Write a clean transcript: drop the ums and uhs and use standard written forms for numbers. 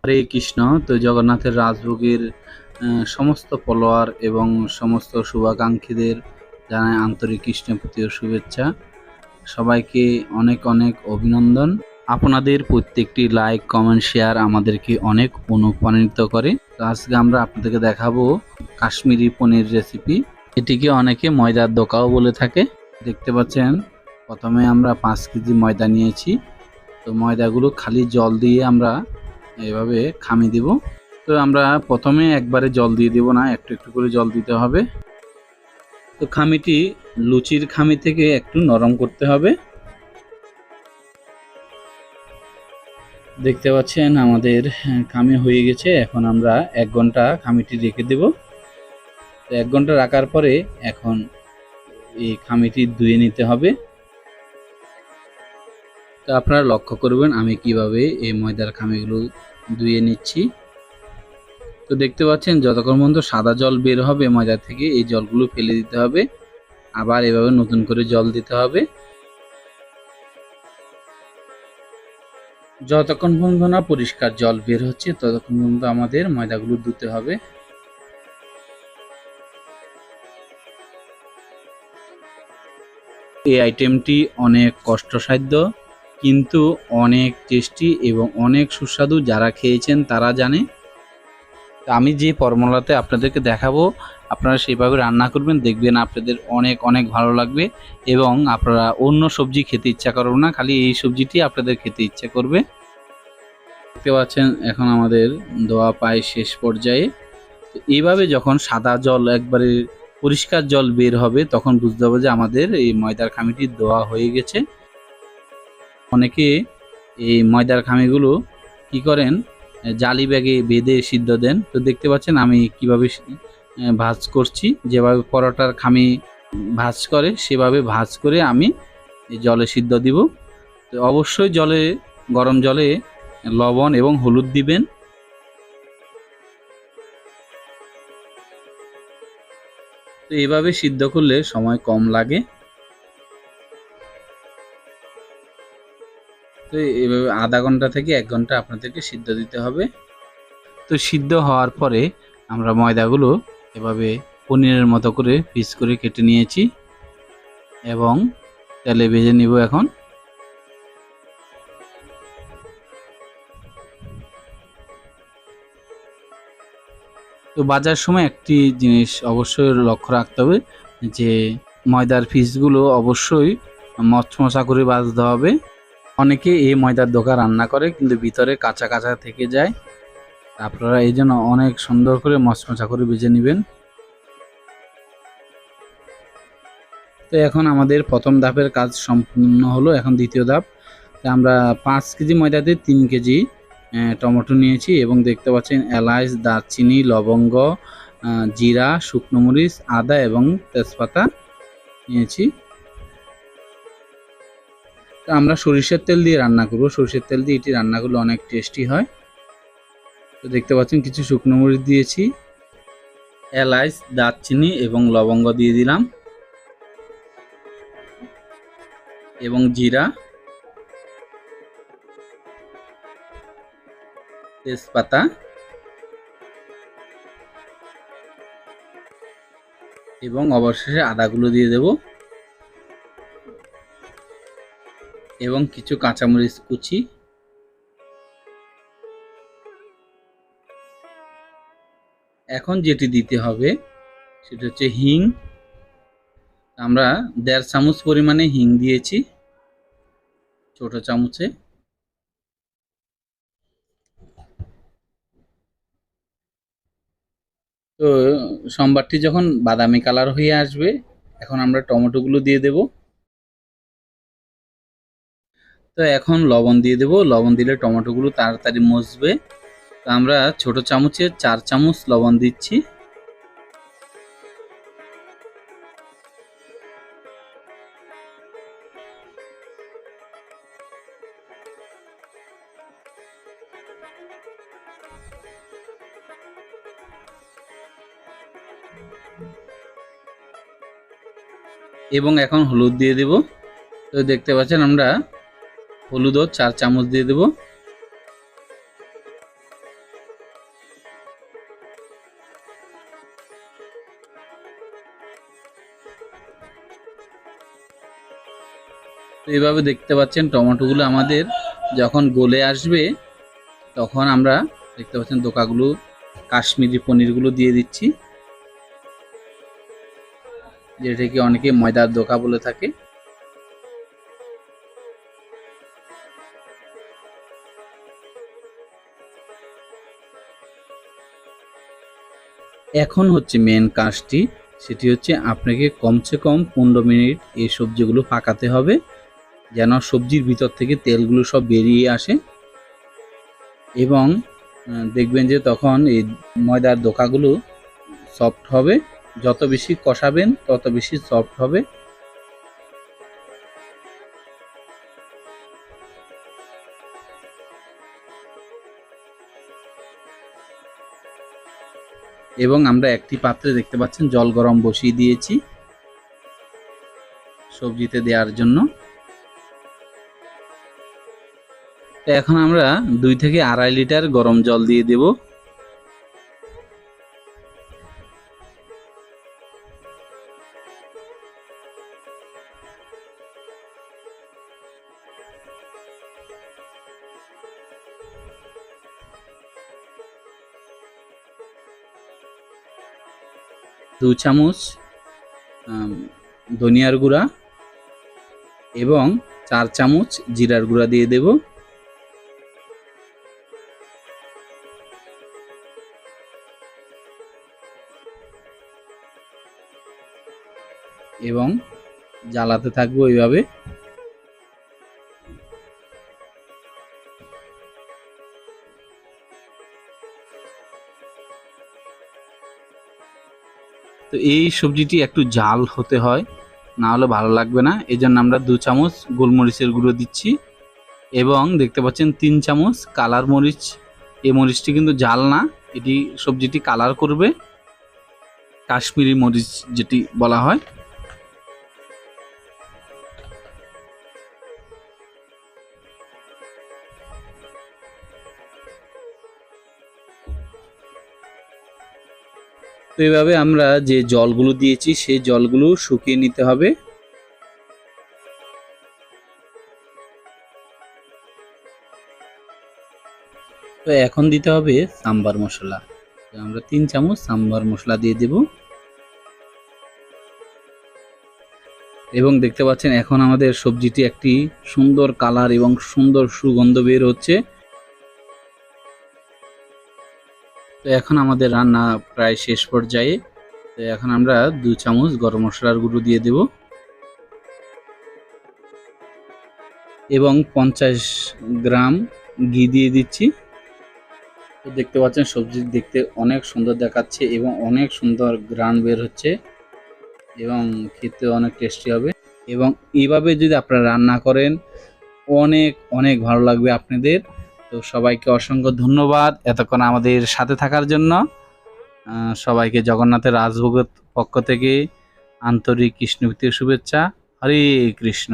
হরে কৃষ্ণ। তো জগন্নাথের রাজভোগের সমস্ত ফলোয়ার এবং সমস্ত শুভাকাঙ্ক্ষীদের জানাই আন্তরিক কৃষ্ণের প্রতি শুভেচ্ছা। সবাইকে অনেক অনেক অভিনন্দন। আপনাদের প্রত্যেকটি লাইক, কমেন্ট, শেয়ার আমাদেরকে অনেক অনুপ্রাণিত করে। তো আজকে আমরা আপনাদেরকে দেখাবো কাশ্মীরি পনির রেসিপি। এটিকে অনেকে ময়দার দোকাও বলে থাকে। দেখতে পাচ্ছেন, প্রথমে আমরা 5 কেজি ময়দা নিয়েছি। তো ময়দাগুলো খালি জল দিয়ে আমরা এভাবে খামি দিব। তো আমরা প্রথমে একবারে জল দিয়ে দেব না, একটু একটু করে জল দিতে হবে। তো খামিটি লুচির খামি থেকে একটু নরম করতে হবে। দেখতে পাচ্ছেন আমাদের খামি হয়ে গেছে। এখন আমরা 1 ঘন্টা খামিটি রেখে দেব। তো 1 ঘন্টা রাখার পরে এখন এই খামিটি ধুয়ে নিতে হবে। তো আপনারা লক্ষ্য করবেন আমি কিভাবে এই ময়দার খামিগুলো ধুয়ে নিচ্ছি। তো দেখতে পাচ্ছেন যতক্ষণ পর্যন্ত সাদা জল বের হবে ময়দা থেকে, এই জলগুলো ফেলে দিতে হবে। আবার এভাবে নতুন করে জল দিতে হবে। যতক্ষণ পর্যন্ত না পরিষ্কার জল বের হচ্ছে ততক্ষণ পর্যন্ত আমাদের ময়দাগুলো ধুতে হবে। এই আইটেমটি অনেক কষ্টসাধ্য কিন্তু অনেক টেস্টি এবং অনেক সুস্বাদু। যারা খেয়েছেন তারা জানে। আমি যে ফর্মুলাতে আপনাদেরকে দেখাবো আপনারা সেইভাবে রান্না করবেন, দেখবেন আপনাদের অনেক অনেক ভালো লাগবে এবং আপনারা অন্য সবজি খেতে ইচ্ছা করবে না, খালি এই সবজিটি আপনাদের খেতে ইচ্ছা করবে। দেখতে পাচ্ছেন এখন আমাদের ধোয়া প্রায় শেষ পর্যায়ে। তো এইভাবে যখন সাদা জল একবারে পরিষ্কার জল বের হবে তখন বুঝতে হবে যে আমাদের এই ময়দার খামিটি ধোয়া হয়ে গেছে। অনেকে এই ময়দার খামিগুলো কি করেন, জালি ব্যাগে বেঁধে সিদ্ধ দেন। তো দেখতে পাচ্ছেন আমি কিভাবে ভাঁজ করছি, যেভাবে পরোটার খামি ভাঁজ করে সেভাবে ভাঁজ করে আমি এই জলে সিদ্ধ দিব। তো অবশ্যই গরম জলে লবণ এবং হলুদ দিবেন। তো এইভাবে সিদ্ধ করলে সময় কম লাগে। তো এইভাবে আধা ঘন্টা থেকে 1 ঘন্টা আপনাদেরকে সিদ্ধ দিতে হবে। তো সিদ্ধ হওয়ার পরে আমরা ময়দাগুলো এভাবে পনিরের মতো করে পিস করে কেটে নিয়েছি এবং তেলে ভেজে নিব। এখন তো ভাজার সময় একটি জিনিস অবশ্যই লক্ষ্য রাখতে হবে যে ময়দার পিসগুলো অবশ্যই মচমচা করে ভাজতে হবে। অনেকে এই ময়দার দোকান রান্না করে কিন্তু ভিতরে কাঁচা কাঁচা থেকে যায়। আপনারা এই জন্য অনেক সুন্দর করে মচমচা করে ভেজে নেবেন। তো এখন আমাদের প্রথম ধাপের কাজ সম্পূর্ণ হলো। এখন দ্বিতীয় ধাপ। তো আমরা 5 কেজি ময়দাতে 3 কেজি টমেটো নিয়েছি এবং দেখতে পাচ্ছেন এলাচ, দারচিনি, লবঙ্গ, জিরা, শুকনো মরিচ, আদা এবং তেজপাতা নিয়েছি। তো আমরা সরিষার তেল দিয়ে রান্না করব। সরিষার তেল দিয়ে এটি রান্না করলে অনেক টেস্টি হয়। তো দেখতে পাচ্ছেন কিছু শুকনো মরিচ দিয়েছি, এলাচ, দারচিনি এবং লবঙ্গ দিয়ে দিলাম এবং জিরা, তেজপাতা এবং অবশেষে আদাগুলো দিয়ে দেব এবং কিছু কাঁচামরিচ কুচি। এখন যেটি দিতে হবে সেটা হচ্ছে হিং। আমরা 1.5 চামচ পরিমাণে হিং দিয়েছি ছোট চামচে। তো সম্বারটি যখন বাদামি কালার হয়ে আসবে এখন আমরা টমেটোগুলো দিয়ে দেব। তো এখন লবণ দিয়ে দেব। লবণ দিলে টমেটোগুলো তাড়াতাড়ি মজবে। তো আমরা ছোট চামচে 4 চামচ লবণ দিচ্ছি। এবং এখন হলুদ দিয়ে দেব। তো দেখতে পাচ্ছেন আমরা হলুদও 4 চামচ দিয়ে দেব। তো এইভাবে দেখতে পাচ্ছেন টমেটোগুলো আমাদের যখন গলে আসবে তখন আমরা দেখতে পাচ্ছেন দোকাগুলো কাশ্মীরি পনিরগুলো দিয়ে দিচ্ছি, যেটাকে অনেকে ময়দার দোকা বলে থাকে। এখন হচ্ছে মেন কাজটি, সেটি হচ্ছে আপনাকে কমসে কম 15 মিনিট এই সবজিগুলো পাকাতে হবে, যেন সবজির ভিতর থেকে তেলগুলো সব বেরিয়ে আসে। এবং দেখবেন যে তখন এই ময়দার দোকাগুলো সফট হবে, যত বেশি কষাবেন তত বেশি সফট হবে। এবং আমরা একটি পাত্রে দেখতে পাচ্ছেন জল গরম বসিয়ে দিয়েছি সবজিতে দেওয়ার জন্য। তো এখন আমরা 2 থেকে 2.5 লিটার গরম জল দিয়ে দেব। দু চামচ ধনিয়ার গুঁড়া এবং 4 চামচ জিরার গুঁড়া দিয়ে দেব। এবং জ্বালাতে থাকবো এইভাবে। তো এই সবজিটি একটু ঝাল হতে হয়, না হলে ভালো লাগবে না। এই জন্য আমরা 2 চামচ গোলমরিচের গুঁড়ো দিচ্ছি এবং দেখতে পাচ্ছেন 3 চামচ কালার মরিচ। এই মরিচটি কিন্তু ঝাল না, এটি সবজিটি কালার করবে, কাশ্মীরি মরিচ যেটি বলা হয়। তো এইভাবে আমরা যে জলগুলো দিয়েছি সেই জলগুলো শুকিয়ে নিতে হবে। তো এখন দিতে হবে সাম্বার মশলা। তো আমরা 3 চামচ সাম্বার মশলা দিয়ে দেব। এবং দেখতে পাচ্ছেন এখন আমাদের সবজিটি একটি সুন্দর কালার এবং সুন্দর সুগন্ধ বের হচ্ছে। তো এখন আমাদের রান্না প্রায় শেষ পর্যায়ে। তো এখন আমরা 2 চামচ গরম মশলার গুঁড়ো দিয়ে দেব এবং 50 গ্রাম ঘি দিয়ে দিচ্ছি। তো দেখতে পাচ্ছেন সবজি দেখতে অনেক সুন্দর দেখাচ্ছে এবং অনেক সুন্দর ঘ্রাণ বের হচ্ছে এবং খেতে অনেক টেস্টি হবে। এবং এইভাবে যদি আপনারা রান্না করেন অনেক অনেক ভালো লাগবে আপনাদের। তো সবাইকে অসংখ্য ধন্যবাদ এতক্ষণ আমাদের সাথে থাকার জন্য। সবাইকে জগন্নাথের রাজভোগের পক্ষ থেকে আন্তরিক কৃষ্ণভক্তির শুভেচ্ছা। হরে কৃষ্ণ।